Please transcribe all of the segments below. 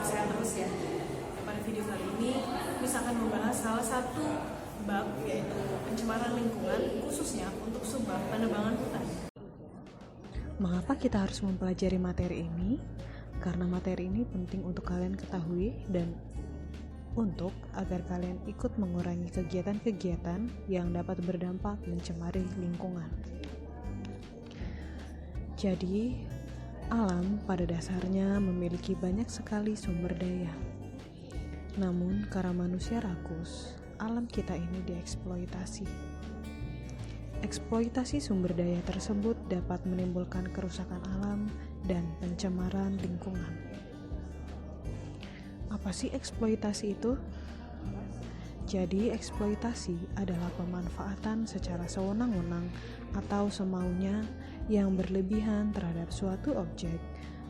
saya terus ya. Pada video kali ini akan membahas salah satu bab, yaitu pencemaran lingkungan, khususnya untuk subbab penebangan hutan. Mengapa kita harus mempelajari materi ini? Karena materi ini penting untuk kalian ketahui dan untuk agar kalian ikut mengurangi kegiatan-kegiatan yang dapat berdampak mencemari lingkungan. Jadi, alam pada dasarnya memiliki banyak sekali sumber daya. Namun, karena manusia rakus, alam kita ini dieksploitasi. Eksploitasi sumber daya tersebut dapat menimbulkan kerusakan alam dan pencemaran lingkungan. Apa sih eksploitasi itu? Jadi, eksploitasi adalah pemanfaatan secara sewenang-wenang atau semaunya yang berlebihan terhadap suatu objek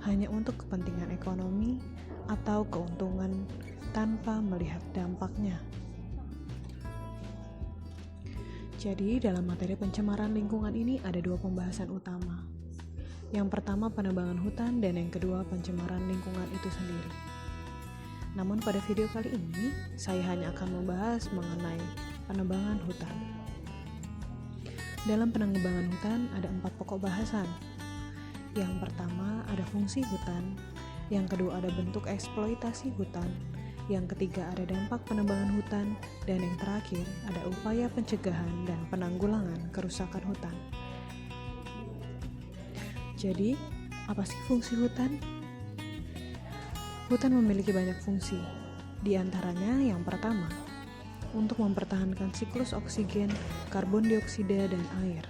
hanya untuk kepentingan ekonomi atau keuntungan tanpa melihat dampaknya. Jadi, dalam materi pencemaran lingkungan ini ada dua pembahasan utama. Yang pertama penebangan hutan dan yang kedua pencemaran lingkungan itu sendiri. Namun pada video kali ini, saya hanya akan membahas mengenai penebangan hutan. Dalam penebangan hutan ada 4 pokok bahasan. Yang pertama ada fungsi hutan, yang kedua ada bentuk eksploitasi hutan, yang ketiga ada dampak penebangan hutan, dan yang terakhir ada upaya pencegahan dan penanggulangan kerusakan hutan. Jadi, apa sih fungsi hutan? Hutan memiliki banyak fungsi, di antaranya yang pertama, untuk mempertahankan siklus oksigen, karbon dioksida, dan air.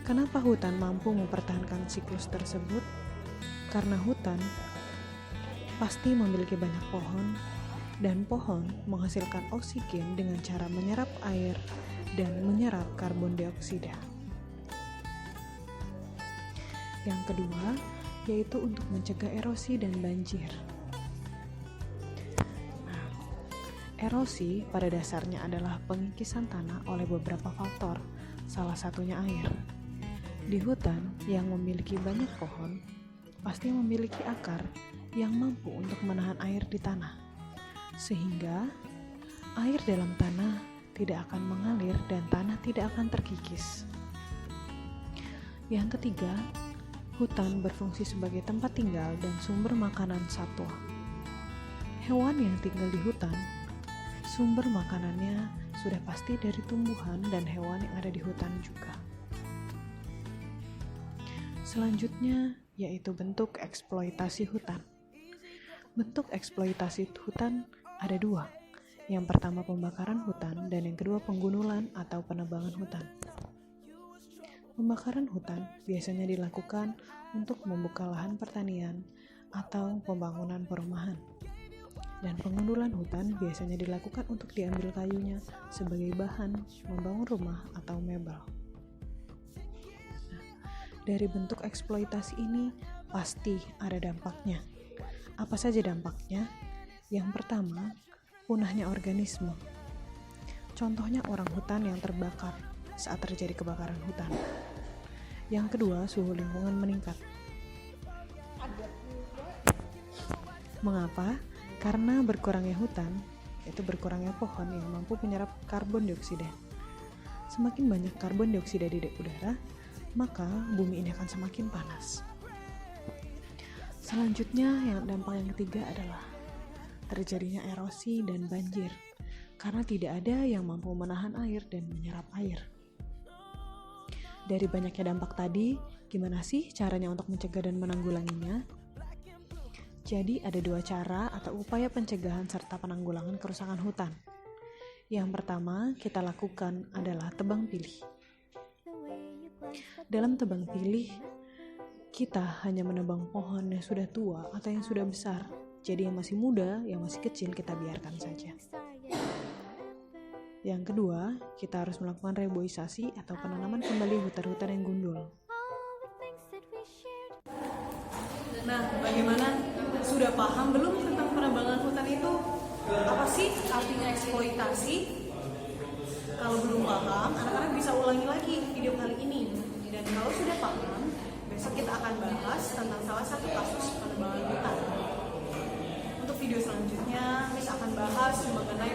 Kenapa hutan mampu mempertahankan siklus tersebut? Karena hutan pasti memiliki banyak pohon, dan pohon menghasilkan oksigen dengan cara menyerap air dan menyerap karbon dioksida. Yang kedua, yaitu untuk mencegah erosi dan banjir. Nah, erosi pada dasarnya adalah pengikisan tanah oleh beberapa faktor, salah satunya air. Di hutan yang memiliki banyak pohon, pasti memiliki akar yang mampu untuk menahan air di tanah, sehingga air dalam tanah tidak akan mengalir dan tanah tidak akan terkikis. Yang ketiga, hutan berfungsi sebagai tempat tinggal dan sumber makanan satwa. Hewan yang tinggal di hutan, sumber makanannya sudah pasti dari tumbuhan dan hewan yang ada di hutan juga. Selanjutnya, yaitu bentuk eksploitasi hutan. Bentuk eksploitasi hutan ada 2. Yang pertama pembakaran hutan dan yang kedua penggundulan atau penebangan hutan. Pembakaran hutan biasanya dilakukan untuk membuka lahan pertanian atau pembangunan perumahan. Dan pengundulan hutan biasanya dilakukan untuk diambil kayunya sebagai bahan membangun rumah atau mebel. Nah, dari bentuk eksploitasi ini pasti ada dampaknya. Apa saja dampaknya? Yang pertama, punahnya organisme. Contohnya orang hutan yang terbakar saat terjadi kebakaran hutan. Yang kedua, suhu lingkungan meningkat. Mengapa? Karena berkurangnya hutan, yaitu berkurangnya pohon yang mampu menyerap karbon dioksida. Semakin banyak karbon dioksida di udara, maka bumi ini akan semakin panas. Selanjutnya, dampak yang ketiga adalah terjadinya erosi dan banjir, karena tidak ada yang mampu menahan air dan menyerap air. Dari banyaknya dampak tadi, gimana sih caranya untuk mencegah dan menanggulanginya? Jadi ada 2 cara atau upaya pencegahan serta penanggulangan kerusakan hutan. Yang pertama kita lakukan adalah tebang pilih. Dalam tebang pilih, kita hanya menebang pohon yang sudah tua atau yang sudah besar. Jadi yang masih muda, yang masih kecil kita biarkan saja. Yang kedua, kita harus melakukan reboisasi atau penanaman kembali hutan-hutan yang gundul. Nah, bagaimana? Sudah paham belum tentang penebangan hutan itu? Apa sih artinya eksploitasi? Kalau belum paham, anak-anak bisa ulangi lagi video kali ini. Dan kalau sudah paham, besok kita akan bahas tentang salah satu kasus penebangan hutan. video selanjutnya Miss akan bahas mengenai